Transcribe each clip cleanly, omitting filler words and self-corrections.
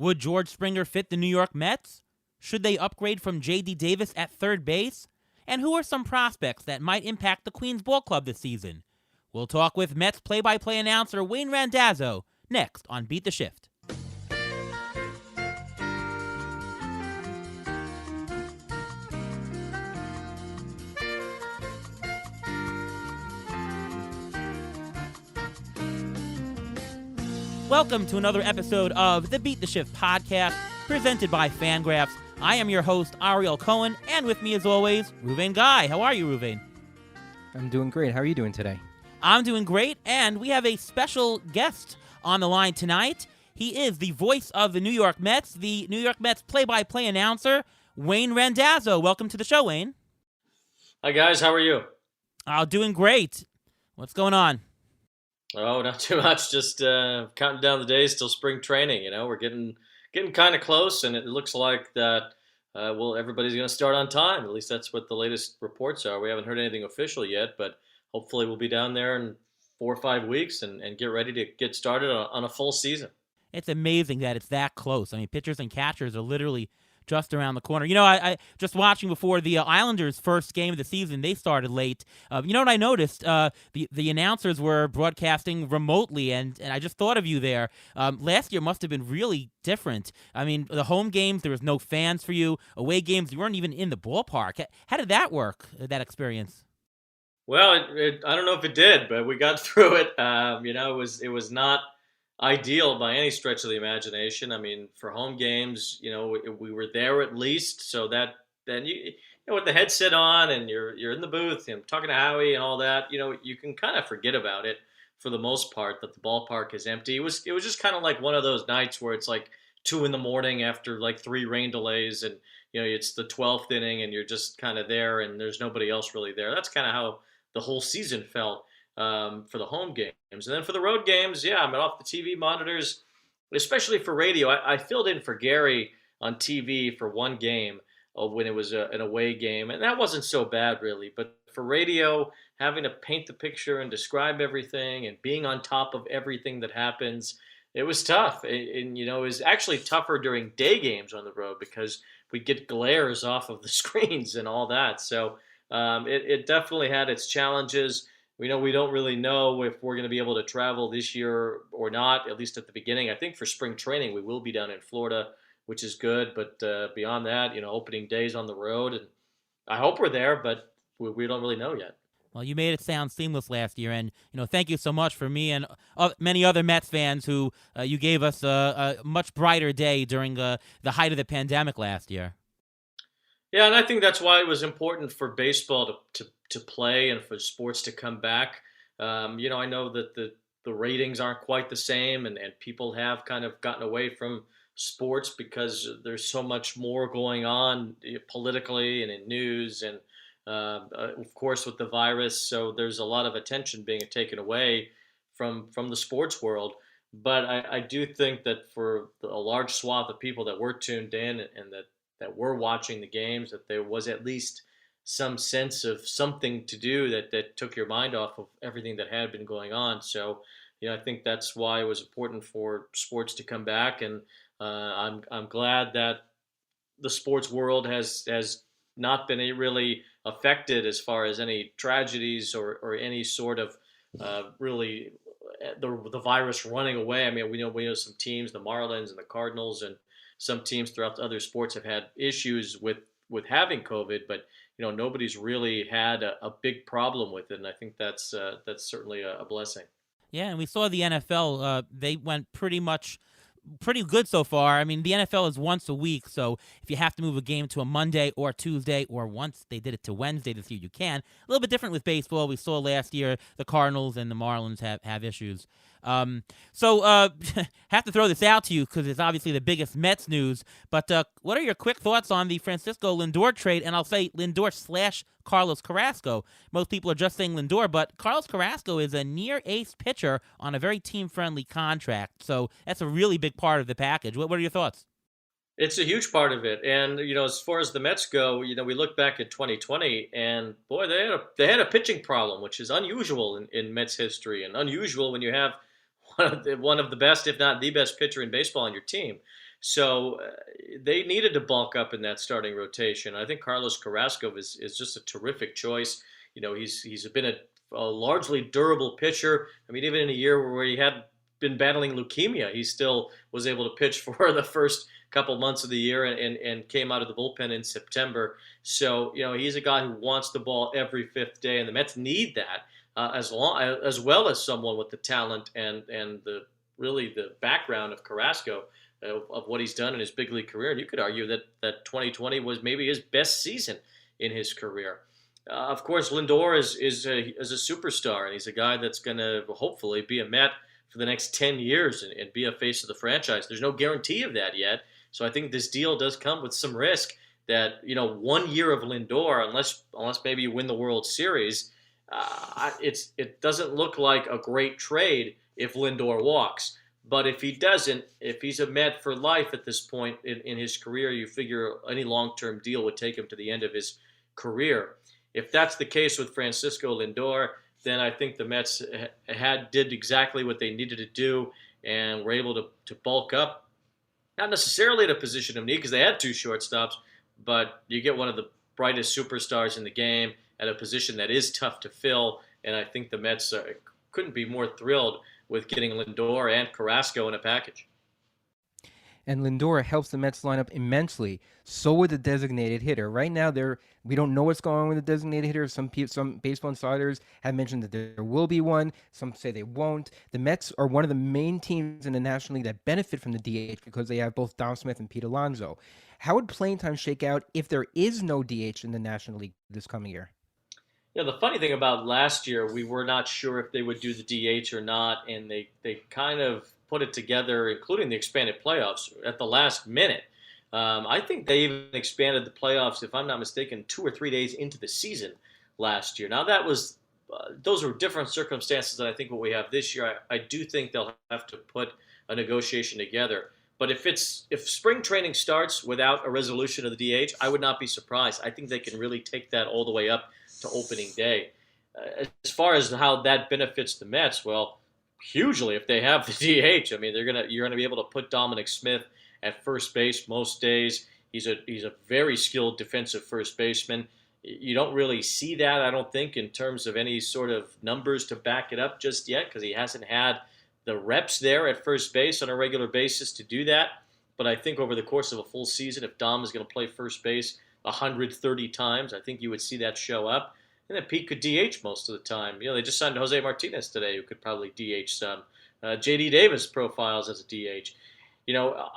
Would George Springer fit the New York Mets? Should they upgrade from J.D. Davis at third base? And who are some prospects that might impact the Queens Ball Club this season? We'll talk with Mets play-by-play announcer Wayne Randazzo next on Beat the Shift. Welcome to another episode of the Beat the Shift podcast, presented by Fangraphs. I am your host, Ariel Cohen, and with me as always, Ruvain Guy. How are you, Ruvain? I'm doing great. How are you doing today? I'm doing great, and we have a special guest on the line tonight. He is the voice of the New York Mets, the New York Mets play-by-play announcer, Wayne Randazzo. Welcome to the show, Wayne. Hi, guys. How are you? Doing great. What's going on? Oh, not too much. Just counting down the days till spring training. You know, we're getting kind of close, and it looks like that. Everybody's going to start on time. At least that's what the latest reports are. We haven't heard anything official yet, but hopefully we'll be down there in 4 or 5 weeks and get ready to get started on a full season. It's amazing that it's that close. I mean, pitchers and catchers are literally just around the corner. You know, I just watching before the Islanders' first game of the season, they started late. You know what I noticed? The announcers were broadcasting remotely, and I just thought of you there. Last year must have been really different. I mean, the home games, there was no fans for you. Away games, you weren't even in the ballpark. How did that work, that experience? Well, I don't know if it did, but we got through it. It was not ideal by any stretch of the imagination. I mean, for home games, we were there at least, so that then you with the headset on and you're in the booth and talking to Howie and all that, you can kind of forget about it for the most part, that the ballpark is empty. It was just kind of like one of those nights where it's like 2 a.m. after like 3 rain delays, and it's the 12th inning and you're just kind of there and there's nobody else really there. That's kind of how the whole season felt. For the home games. And then for the road games, I'm off the TV monitors, especially for radio. I filled in for Gary on TV for one game when it was an away game, and that wasn't so bad really. But for radio, having to paint the picture and describe everything and being on top of everything that happens, it was tough. And it was actually tougher during day games on the road because we get glares off of the screens and all that. So it definitely had its challenges. We don't really know if we're going to be able to travel this year or not, at least at the beginning. I think for spring training, we will be down in Florida, which is good. But beyond that, opening days on the road, and I hope we're there, but we don't really know yet. Well, you made it sound seamless last year, and thank you so much for me and many other Mets fans who you gave us a much brighter day during the height of the pandemic last year. Yeah, and I think that's why it was important for baseball to play and for sports to come back. I know that the ratings aren't quite the same, and people have kind of gotten away from sports because there's so much more going on politically and in news and, of course, with the virus. So there's a lot of attention being taken away from the sports world. But I do think that for a large swath of people that were tuned in and that were watching the games, that there was at least some sense of something to do that took your mind off of everything that had been going on. So, I think that's why it was important for sports to come back, and I'm glad that the sports world has not been really affected as far as any tragedies or any sort of really the virus running away. I mean, we know some teams, the Marlins and the Cardinals, and some teams throughout the other sports have had issues with having COVID, but nobody's really had a big problem with it, and I think that's certainly a blessing. Yeah, and we saw the NFL. They went pretty good so far. I mean, the NFL is once a week, so if you have to move a game to a Monday or Tuesday, or once they did it to Wednesday this year, you can. A little bit different with baseball. We saw last year the Cardinals and the Marlins have issues. So have to throw this out to you because it's obviously the biggest Mets news. But what are your quick thoughts on the Francisco Lindor trade? And I'll say Lindor / Carlos Carrasco. Most people are just saying Lindor, but Carlos Carrasco is a near ace pitcher on a very team-friendly contract. So that's a really big part of the package. What are your thoughts? It's a huge part of it. And, as far as the Mets go, we look back at 2020 and boy, they had a pitching problem, which is unusual in Mets history, and unusual when you have one of the best, if not the best pitcher in baseball on your team. So they needed to bulk up in that starting rotation. I think Carlos Carrasco is just a terrific choice. He's been a largely durable pitcher. I mean, even in a year where he had been battling leukemia, he still was able to pitch for the first couple months of the year and came out of the bullpen in September. So, he's a guy who wants the ball every fifth day, and the Mets need that as well as someone with the talent and the background of Carrasco, of what he's done in his big league career. And you could argue that 2020 was maybe his best season in his career. Of course, Lindor is a superstar, and he's a guy that's going to hopefully be a Met for the next 10 years and be a face of the franchise. There's no guarantee of that yet. So I think this deal does come with some risk that, 1 year of Lindor, unless maybe you win the World Series, it doesn't look like a great trade if Lindor walks. But if he doesn't, if he's a Met for life at this point in his career, you figure any long-term deal would take him to the end of his career. If that's the case with Francisco Lindor, then I think the Mets did exactly what they needed to do and were able to bulk up. Not necessarily at a position of need because they had two shortstops, but you get one of the brightest superstars in the game at a position that is tough to fill, and I think the Mets couldn't be more thrilled with getting Lindor and Carrasco in a package. And Lindor helps the Mets lineup immensely. So would the designated hitter. Right now, we don't know what's going on with the designated hitter. Some baseball insiders have mentioned that there will be one. Some say they won't. The Mets are one of the main teams in the National League that benefit from the DH because they have both Dom Smith and Pete Alonso. How would playing time shake out if there is no DH in the National League this coming year? Yeah, the funny thing about last year, we were not sure if they would do the DH or not, and they kind of put it together, including the expanded playoffs, at the last minute. I think they even expanded the playoffs, if I'm not mistaken, 2 or 3 days into the season last year. Now, those were different circumstances than I think what we have this year. I do think they'll have to put a negotiation together. But if spring training starts without a resolution of the DH, I would not be surprised. I think they can really take that all the way up to opening day. As far as how that benefits the Mets, well, hugely if they have the DH. I mean, you're gonna be able to put Dominic Smith at first base most days. He's a very skilled defensive first baseman. You don't really see that, I don't think, in terms of any sort of numbers to back it up just yet, because he hasn't had the reps there at first base on a regular basis to do that. But I think over the course of a full season, if Dom is going to play first base 130 times, I think you would see that show up. And then Pete could DH most of the time. They just signed Jose Martinez today, who could probably DH some. J.D. Davis profiles as a DH.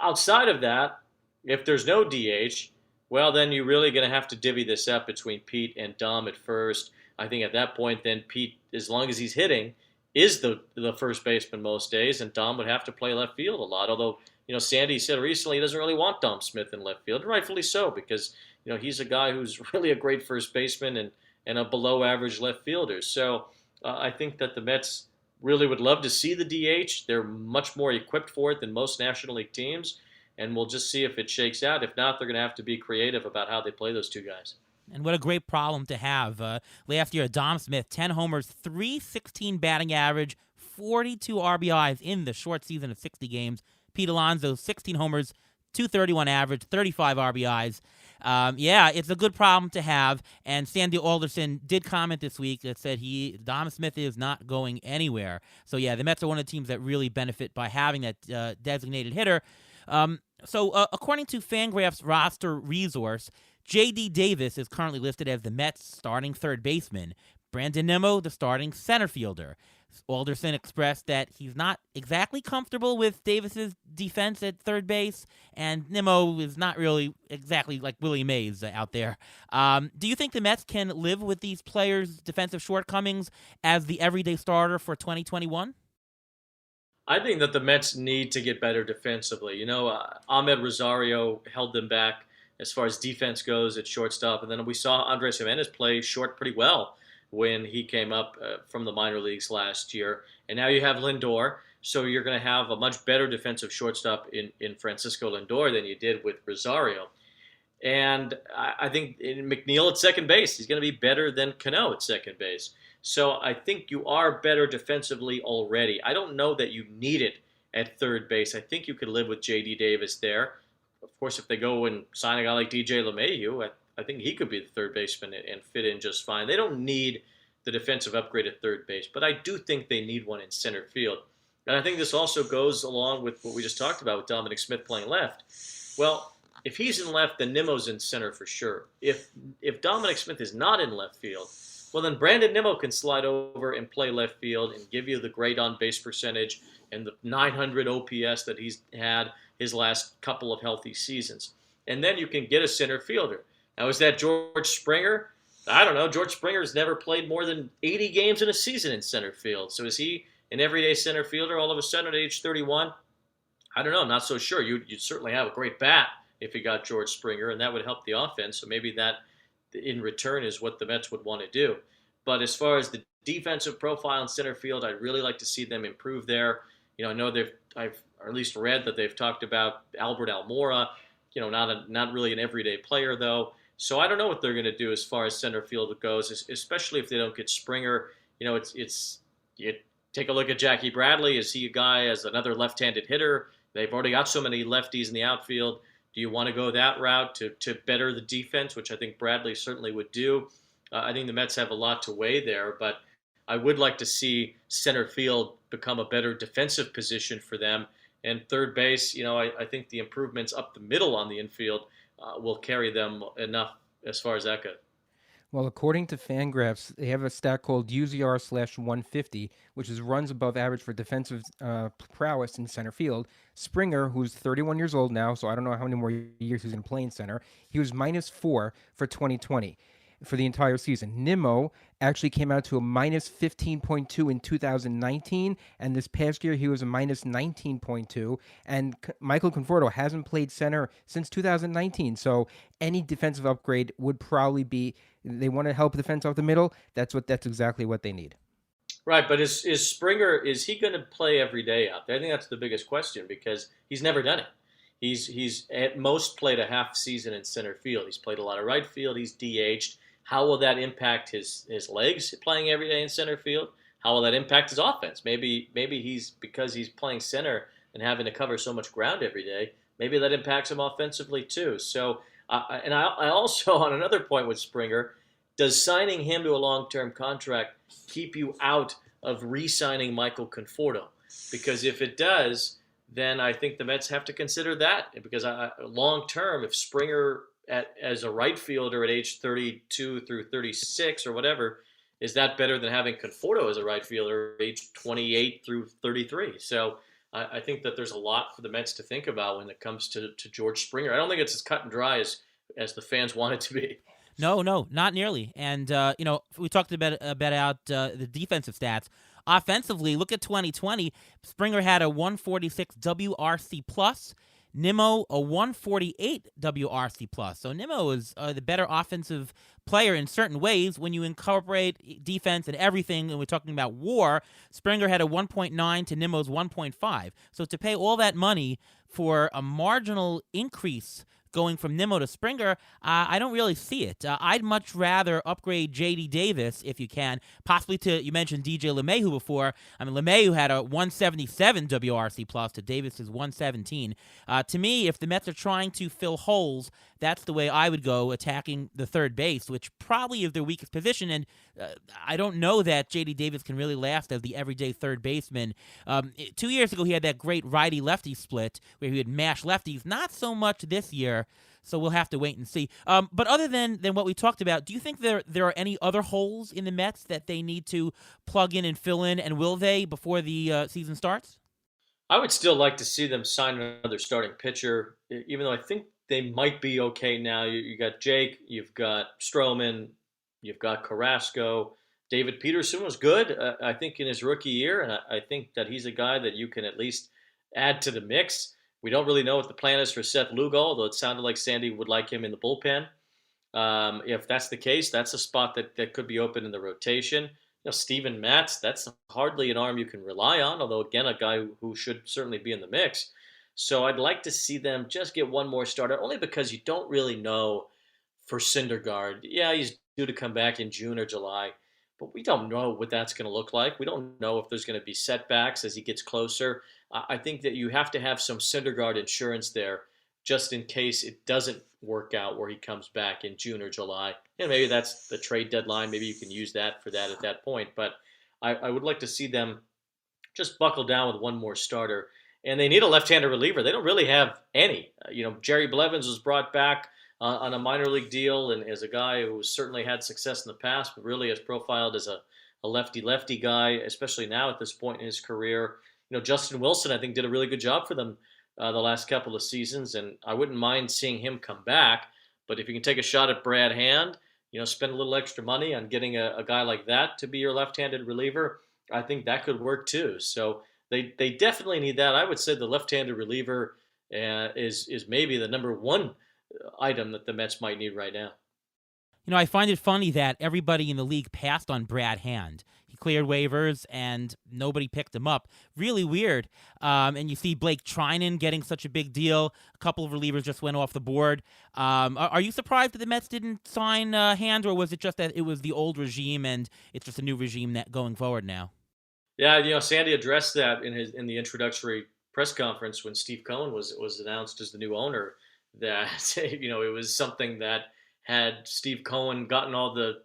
Outside of that, if there's no DH, well, then you're really going to have to divvy this up between Pete and Dom at first. I think at that point, then Pete, as long as he's hitting, is the first baseman most days, and Dom would have to play left field a lot. Although, Sandy said recently he doesn't really want Dom Smith in left field, and rightfully so, because, he's a guy who's really a great first baseman and a below-average left fielder. So I think that the Mets really would love to see the DH. They're much more equipped for it than most National League teams, and we'll just see if it shakes out. If not, they're going to have to be creative about how they play those two guys. And what a great problem to have. Last year, Dom Smith, 10 homers, .316 batting average, 42 RBIs in the short season of 60 games. Pete Alonso, 16 homers, .231 average, 35 RBIs. It's a good problem to have. And Sandy Alderson did comment this week that said Dom Smith is not going anywhere. So, the Mets are one of the teams that really benefit by having that designated hitter. According to Fangraphs roster resource, J.D. Davis is currently listed as the Mets' starting third baseman. Brandon Nimmo, the starting center fielder. Alderson expressed that he's not exactly comfortable with Davis's defense at third base, and Nimmo is not really exactly like Willie Mays out there. Do you think the Mets can live with these players' defensive shortcomings as the everyday starter for 2021? I think that the Mets need to get better defensively. Ahmed Rosario held them back as far as defense goes at shortstop, and then we saw Andres Gimenez play short pretty well when he came up from the minor leagues last year. And now you have Lindor, so you're going to have a much better defensive shortstop in Francisco Lindor than you did with Rosario. And I think McNeil at second base, he's going to be better than Cano at second base. So I think you are better defensively already. I don't know that you need it at third base. I think you could live with J.D. Davis there. Of course, if they go and sign a guy like DJ LeMahieu, I think he could be the third baseman and fit in just fine. They don't need the defensive upgrade at third base, but I do think they need one in center field. And I think this also goes along with what we just talked about with Dominic Smith playing left. Well, if he's in left, then Nimmo's in center for sure. If Dominic Smith is not in left field, well, then Brandon Nimmo can slide over and play left field and give you the great on-base percentage and the 900 OPS that he's had his last couple of healthy seasons. And then you can get a center fielder. Now, is that George Springer? I don't know. George Springer's never played more than 80 games in a season in center field. So is he an everyday center fielder all of a sudden at age 31? I don't know. I'm not so sure. You'd certainly have a great bat if you got George Springer, and that would help the offense. So maybe that, in return, is what the Mets would want to do. But as far as the defensive profile in center field, I'd really like to see them improve there. I know I've at least read that they've talked about Albert Almora. Not really an everyday player though. So I don't know what they're going to do as far as center field goes, especially if they don't get Springer. You take a look at Jackie Bradley. Is he a guy as another left-handed hitter? They've already got so many lefties in the outfield. Do you want to go that route to better the defense, which I think Bradley certainly would do? I think the Mets have a lot to weigh there, but I would like to see center field become a better defensive position for them. And third base, I think the improvements up the middle on the infield will carry them enough as far as that goes. Well, according to Fangraphs, they have a stat called UZR/150, which is runs above average for defensive prowess in center field. Springer, who's 31 years old now, so I don't know how many more years he's going to play in center, he was -4 for 2020 for the entire season. Nimmo actually came out to a -15.2 in 2019, and this past year he was a -19.2. And Michael Conforto hasn't played center since 2019, so any defensive upgrade would probably be, they want to help defense off the middle. That's exactly what they need. Right, but is Springer, is he going to play every day out there? I think that's the biggest question because he's never done it. He's at most played a half season in center field. He's played a lot of right field. He's DH'd. How will that impact his legs playing every day in center field? How will that impact his offense? Maybe because he's playing center and having to cover so much ground every day, maybe that impacts him offensively too. So, I also, on another point with Springer, does signing him to a long-term contract keep you out of re-signing Michael Conforto? Because if it does, then I think the Mets have to consider that. Because long-term, if Springer as a right fielder at age 32 through 36 or whatever, is that better than having Conforto as a right fielder at age 28 through 33? So I think that there's a lot for the Mets to think about when it comes to George Springer. I don't think it's as cut and dry as the fans want it to be. No, not nearly. And, we talked about the defensive stats. Offensively, look at 2020. Springer had a 146 WRC plus. Nimmo, a 148 WRC plus. So Nimmo is the better offensive player in certain ways when you incorporate defense and everything, and we're talking about WAR. Springer had a 1.9 to Nimmo's 1.5. So to pay all that money for a marginal increase going from Nimmo to Springer, I don't really see it. I'd much rather upgrade J.D. Davis, if you can, possibly to, you mentioned DJ LeMahieu before. I mean, LeMahieu had a 177 WRC plus to Davis's 117. To me, if the Mets are trying to fill holes, that's the way I would go, attacking the third base, which probably is their weakest position. And I don't know that J.D. Davis can really last as the everyday third baseman. 2 years ago, he had that great righty-lefty split where he would mash lefties. Not so much this year, so we'll have to wait and see. But other than what we talked about, do you think there are any other holes in the Mets that they need to plug in and fill in, and will they before the season starts? I would still like to see them sign another starting pitcher, even though I think they might be okay now. You got Jake, you've got Stroman, you've got Carrasco. David Peterson was good, I think, in his rookie year, and I think that he's a guy that you can at least add to the mix. We don't really know what the plan is for Seth Lugo, although it sounded like Sandy would like him in the bullpen. If that's the case, that's a spot that could be open in the rotation. Steven Matz, that's hardly an arm you can rely on, although, again, a guy who should certainly be in the mix. So I'd like to see them just get one more starter, only because you don't really know for Syndergaard. Yeah, he's due to come back in June or July, but we don't know what that's going to look like. We don't know if there's going to be setbacks as he gets closer. I think that you have to have some Syndergaard insurance there just in case it doesn't work out where he comes back in June or July. And maybe that's the trade deadline. Maybe you can use that for that at that point. But I would like to see them just buckle down with one more starter. And they need a left-handed reliever. They don't really have any. Jerry Blevins was brought back on a minor league deal, and as a guy who certainly had success in the past, but really has profiled as a lefty-lefty guy, especially now at this point in his career. Justin Wilson, I think, did a really good job for them the last couple of seasons, and I wouldn't mind seeing him come back. But if you can take a shot at Brad Hand, spend a little extra money on getting a guy like that to be your left-handed reliever, I think that could work too. So they definitely need that. I would say the left-handed reliever is maybe the number one item that the Mets might need right now. I find it funny that everybody in the league passed on Brad Hand. He cleared waivers, and nobody picked him up. Really weird. And you see Blake Trinan getting such a big deal. A couple of relievers just went off the board. Are you surprised that the Mets didn't sign Hand, or was it just that it was the old regime and it's just a new regime that going forward now? Yeah, Sandy addressed that in the introductory press conference when Steve Cohen was announced as the new owner. That it was something that had Steve Cohen gotten all the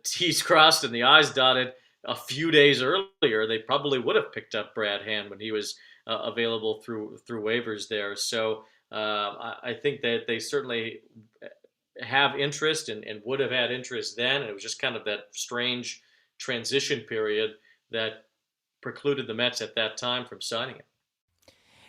T's crossed and the I's dotted a few days earlier, they probably would have picked up Brad Hand when he was available through waivers there. So I think that they certainly have interest and would have had interest then. And it was just kind of that strange transition period that precluded the Mets at that time from signing him.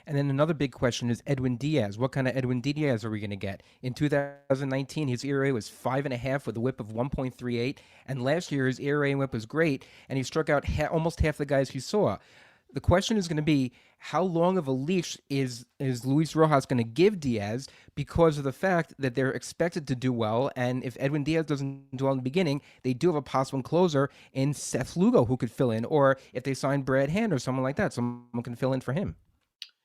And then another big question is Edwin Diaz. What kind of Edwin Diaz are we going to get? In 2019, his ERA was 5.5 with a WHIP of 1.38. And last year, his ERA and WHIP was great, and he struck out almost half the guys he saw. The question is going to be, how long of a leash is Luis Rojas going to give Diaz because of the fact that they're expected to do well, and if Edwin Diaz doesn't do well in the beginning, they do have a possible closer in Seth Lugo who could fill in, or if they sign Brad Hand or someone like that, someone can fill in for him.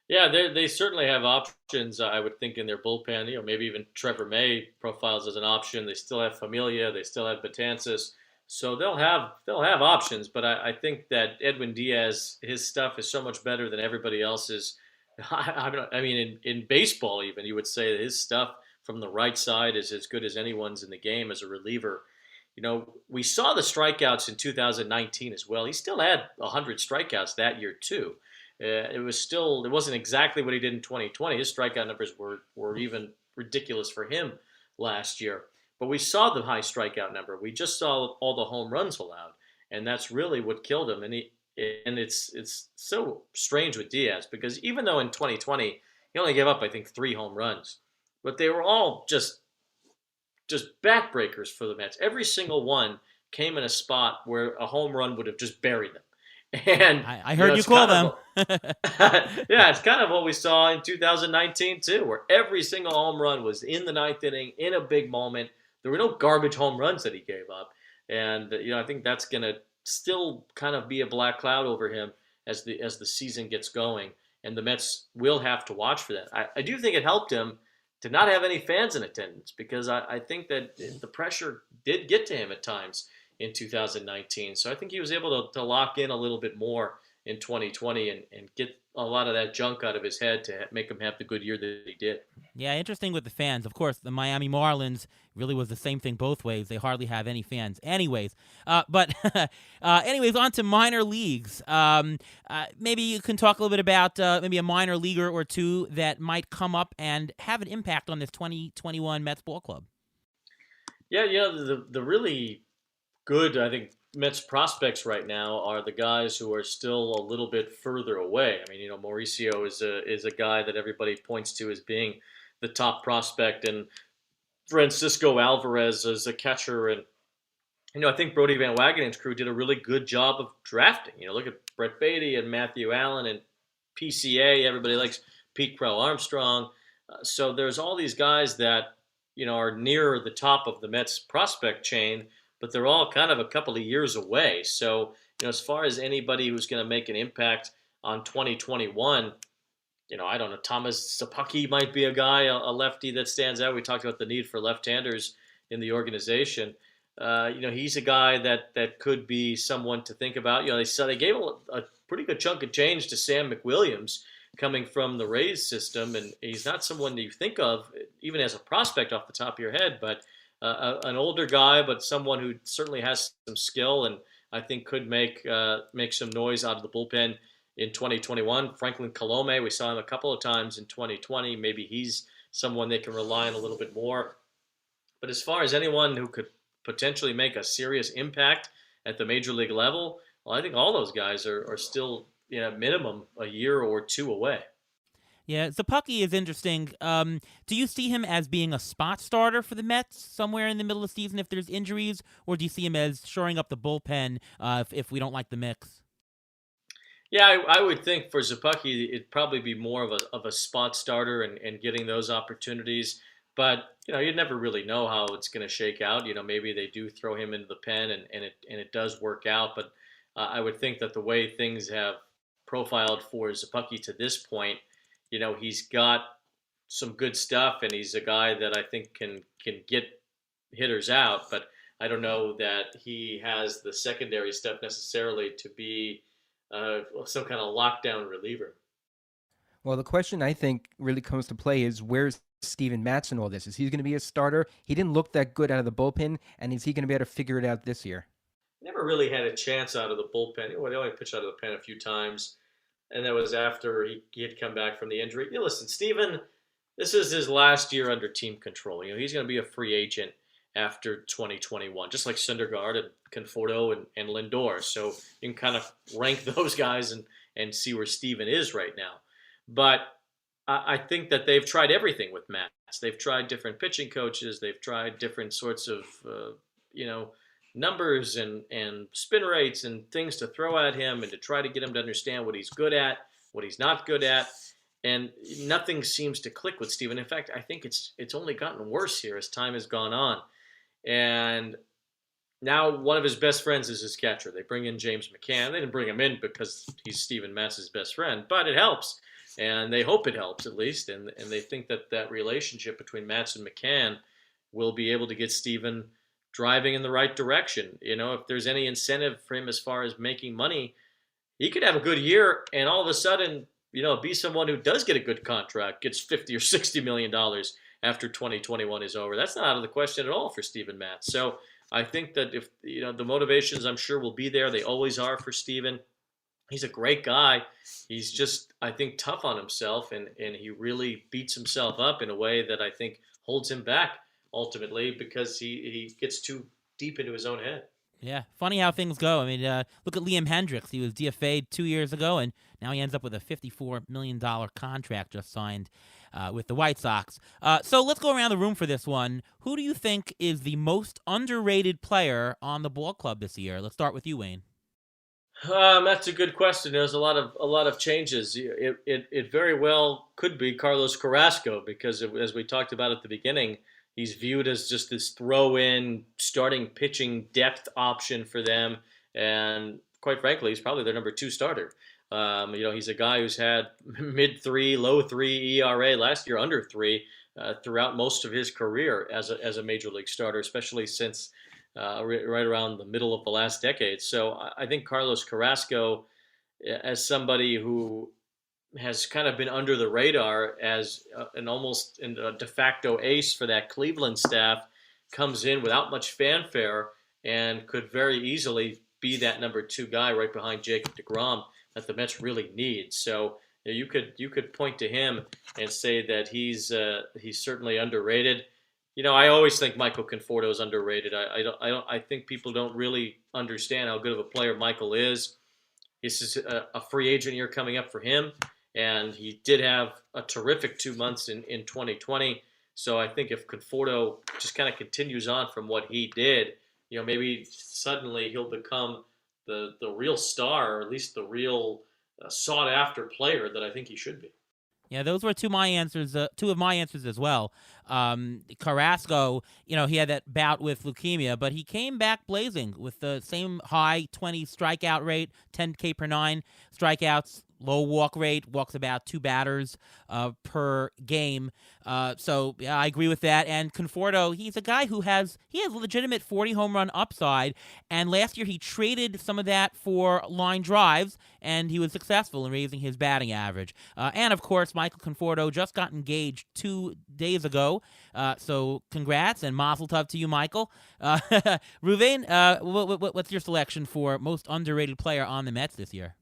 Yeah, they certainly have options, I would think, in their bullpen. Maybe even Trevor May profiles as an option. They still have Familia. They still have Betances. So they'll have options. But I think that Edwin Diaz, his stuff is so much better than everybody else's. I mean, in baseball even, you would say that his stuff from the right side is as good as anyone's in the game as a reliever. We saw the strikeouts in 2019 as well. He still had 100 strikeouts that year too. It wasn't exactly what he did in 2020. His strikeout numbers were even ridiculous for him last year. But we saw the high strikeout number. We just saw all the home runs allowed, and that's really what killed him. And it's so strange with Diaz because even though in 2020 he only gave up, I think, 3 home runs, but they were all just backbreakers for the Mets. Every single one came in a spot where a home run would have just buried them. And I heard you call them. Yeah, it's kind of what we saw in 2019 too, where every single home run was in the 9th inning in a big moment. There were no garbage home runs that he gave up, and I think that's going to still kind of be a black cloud over him as the season gets going, and the Mets will have to watch for that. I do think it helped him to not have any fans in attendance because I think that the pressure did get to him at times in 2019. So I think he was able to lock in a little bit more in 2020 and get a lot of that junk out of his head to make him have the good year that he did. Yeah, interesting with the fans. Of course, the Miami Marlins really was the same thing both ways. They hardly have any fans. Anyways, anyways, on to minor leagues. Maybe you can talk a little bit about maybe a minor leaguer or two that might come up and have an impact on this 2021 Mets ball club. Yeah, the really good, I think, Mets prospects right now are the guys who are still a little bit further away. I mean, Mauricio is a guy that everybody points to as being the top prospect, and Francisco Alvarez is a catcher, and I think Brody Van Wagenen's crew did a really good job of drafting. Look at Brett Beatty and Matthew Allen and PCA. Everybody likes Pete Crow-Armstrong. So there's all these guys that are near the top of the Mets prospect chain, but they're all kind of a couple of years away. So, as far as anybody who's going to make an impact on 2021, I don't know, Thomas Szapucki might be a guy, a lefty that stands out. We talked about the need for left-handers in the organization. He's a guy that could be someone to think about. They gave a pretty good chunk of change to Sam McWilliams coming from the Rays system, and he's not someone that you think of even as a prospect off the top of your head, but an older guy, but someone who certainly has some skill, and I think could make some noise out of the bullpen in 2021. Franklin Colome, we saw him a couple of times in 2020. Maybe he's someone they can rely on a little bit more. But as far as anyone who could potentially make a serious impact at the major league level, well, I think all those guys are still, minimum a year or two away. Yeah, Zappucki is interesting. Do you see him as being a spot starter for the Mets somewhere in the middle of the season if there's injuries, or do you see him as shoring up the bullpen if we don't like the mix? Yeah, I would think for Zappucki, it'd probably be more of a spot starter and getting those opportunities. But you'd never really know how it's going to shake out. Maybe they do throw him into the pen and it does work out. But I would think that the way things have profiled for Zappucki to this point, he's got some good stuff, and he's a guy that I think can get hitters out. But I don't know that he has the secondary stuff necessarily to be some kind of lockdown reliever. Well, the question I think really comes to play is where's Steven Matz in all this? Is he going to be a starter? He didn't look that good out of the bullpen, and is he going to be able to figure it out this year? Never really had a chance out of the bullpen. Well, they only pitched out of the pen a few times, and that was after he had come back from the injury. Listen, Steven, this is his last year under team control. He's going to be a free agent after 2021, just like Syndergaard and Conforto and Lindor. So you can kind of rank those guys and see where Steven is right now. But I think that they've tried everything with Matz. They've tried different pitching coaches. They've tried different sorts of, numbers and spin rates and things to throw at him and to try to get him to understand what he's good at, what he's not good at. And nothing seems to click with Steven. In fact, I think it's only gotten worse here as time has gone on. And now one of his best friends is his catcher. They bring in James McCann. They didn't bring him in because he's Steven Matz's best friend, but it helps. And they hope it helps at least. And they think that relationship between Matz and McCann will be able to get Steven driving in the right direction. If there's any incentive for him as far as making money, he could have a good year and all of a sudden, be someone who does get a good contract, gets $50 or $60 million after 2021 is over. That's not out of the question at all for Steven Matz. So I think that if, the motivations I'm sure will be there. They always are for Steven. He's a great guy. He's just, I think, tough on himself, and he really beats himself up in a way that I think holds him back ultimately because he gets too deep into his own head. Yeah, funny how things go. I mean, look at Liam Hendricks. He was DFA'd 2 years ago, and now he ends up with a $54 million contract just signed with the White Sox. So let's go around the room for this one. Who do you think is the most underrated player on the ball club this year? Let's start with you, Wayne. That's a good question. There's a lot of changes. It very well could be Carlos Carrasco because as we talked about at the beginning, he's viewed as just this throw-in starting pitching depth option for them, and quite frankly, he's probably their number 2 starter. He's a guy who's had mid-3, low-3 ERA last year, under 3 throughout most of his career as a major league starter, especially since right around the middle of the last decade. So I think Carlos Carrasco, as somebody who has kind of been under the radar as an almost a de facto ace for that Cleveland staff, comes in without much fanfare and could very easily be that number 2 guy right behind Jacob deGrom that the Mets really need. So you could point to him and say that he's certainly underrated. I always think Michael Conforto is underrated. I think people don't really understand how good of a player Michael is. This is a free agent year coming up for him, and he did have a terrific 2 months in 2020. So I think if Conforto just kind of continues on from what he did, maybe suddenly he'll become the real star, or at least the real sought-after player that I think he should be. Yeah, those were two of my answers as well. Carrasco, he had that bout with leukemia, but he came back blazing with the same high 20 strikeout rate, 10K per 9 strikeouts low walk rate, walks about 2 batters per game. So yeah, I agree with that. And Conforto, he's a guy who has legitimate 40 home run upside. And last year he traded some of that for line drives, and he was successful in raising his batting average. And of course, Michael Conforto just got engaged 2 days ago. So congrats and mazel tov to you, Michael. Ruvain, what's your selection for most underrated player on the Mets this year?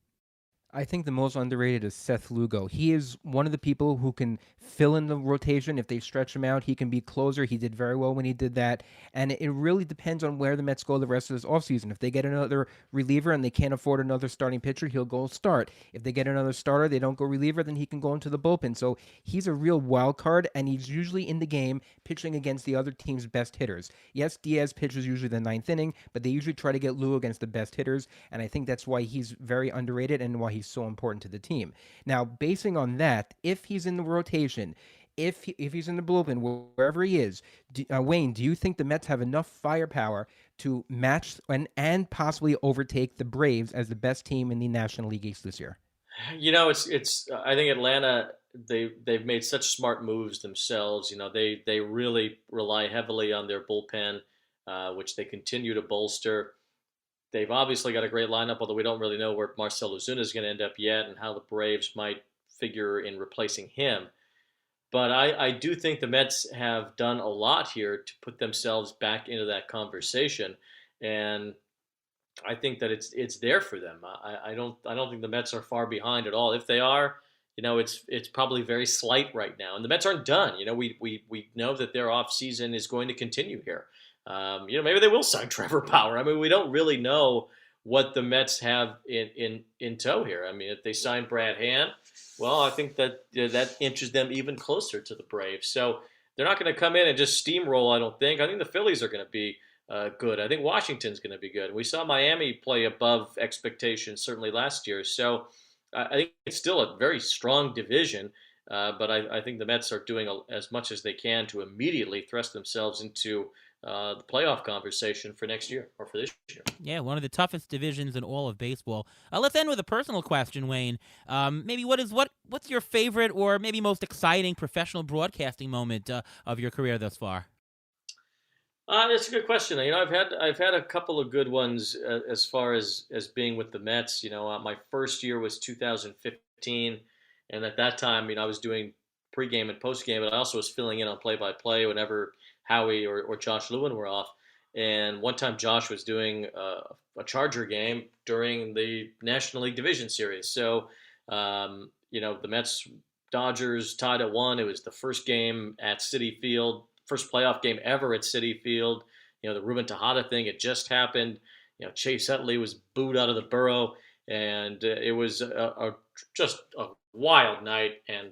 I think the most underrated is Seth Lugo. He is one of the people who can fill in the rotation. If they stretch him out, he can be closer. He did very well when he did that. And it really depends on where the Mets go the rest of this offseason. If they get another reliever and they can't afford another starting pitcher, he'll go start. If they get another starter, they don't go reliever, then he can go into the bullpen. So he's a real wild card, and he's usually in the game pitching against the other team's best hitters. Yes, Diaz pitches usually the ninth inning, but they usually try to get Lugo against the best hitters, and I think that's why he's very underrated and why he's so important to the team. Now, basing on that, if he's in the rotation, if he's in the bullpen, wherever he is, Wayne, do you think the Mets have enough firepower to match and possibly overtake the Braves as the best team in the National League East this year? It's. I think Atlanta, they've made such smart moves themselves. They really rely heavily on their bullpen, which they continue to bolster. They've obviously got a great lineup, although we don't really know where Marcell Ozuna is going to end up yet and how the Braves might figure in replacing him. But I do think the Mets have done a lot here to put themselves back into that conversation, and I think that it's there for them. I don't think the Mets are far behind at all. If they are, it's probably very slight right now, and the Mets aren't done. We know that their off season is going to continue here. Maybe they will sign Trevor Bauer. I mean, we don't really know what the Mets have in tow here. I mean, if they sign Brad Hand, well, I think that that inches them even closer to the Braves. So they're not going to come in and just steamroll, I don't think. I think the Phillies are going to be good. I think Washington's going to be good. We saw Miami play above expectations certainly last year. So I think it's still a very strong division. But I think the Mets are doing as much as they can to immediately thrust themselves into the playoff conversation for next year or for this year. Yeah, one of the toughest divisions in all of baseball. Let's end with a personal question, Wayne. Maybe what's your favorite or maybe most exciting professional broadcasting moment of your career thus far? That's a good question. I've had a couple of good ones as far as being with the Mets. My first year was 2015, and at that time, I was doing pregame and postgame, but I also was filling in on play-by-play whenever Howie or Josh Lewin were off. And one time Josh was doing a Charger game during the National League Division Series. So, the Mets Dodgers tied at 1. It was the first game at Citi Field, first playoff game ever at Citi Field. The Ruben Tejada thing had just happened. Chase Utley was booed out of the borough, and it was just a wild night. And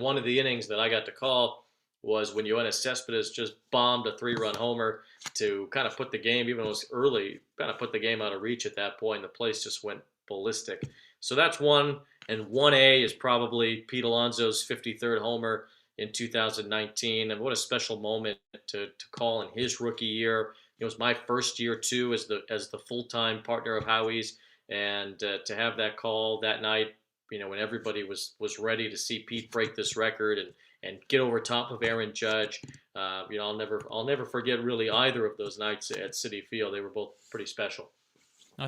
one of the innings that I got to call was when Yoenis Cespedes just bombed a 3-run homer to kind of put the game, even though it was early, kind of put the game out of reach at that point. The place just went ballistic. So that's one. And 1A is probably Pete Alonso's 53rd homer in 2019. And what a special moment to call in his rookie year. It was my first year, too, as the full-time partner of Howie's. And to have that call that night, when everybody was ready to see Pete break this record and get over top of Aaron Judge. I'll never forget really either of those nights at Citi Field. They were both pretty special.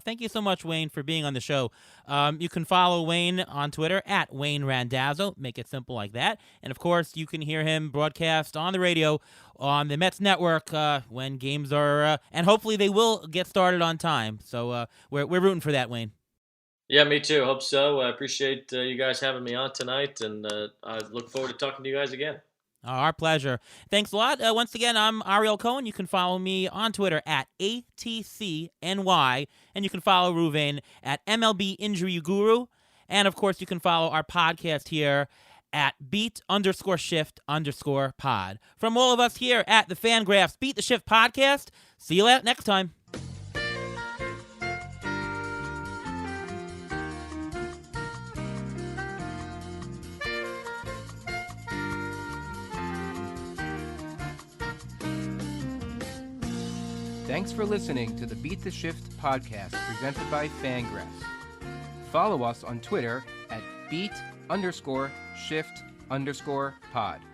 Thank you so much, Wayne, for being on the show. You can follow Wayne on Twitter at Wayne Randazzo. Make it simple like that. And, of course, you can hear him broadcast on the radio on the Mets Network when games are and hopefully they will get started on time. So we're rooting for that, Wayne. Yeah, me too. Hope so. I appreciate you guys having me on tonight, and I look forward to talking to you guys again. Our pleasure. Thanks a lot. Once again, I'm Ariel Cohen. You can follow me on Twitter at ATCNY, and you can follow Ruvain at MLB Injury Guru. And, of course, you can follow our podcast here at beat_shift_pod. From all of us here at the Fangraphs Beat the Shift podcast, see you next time. Thanks for listening to the Beat the Shift podcast presented by Fangraphs. Follow us on Twitter at beat_shift_pod.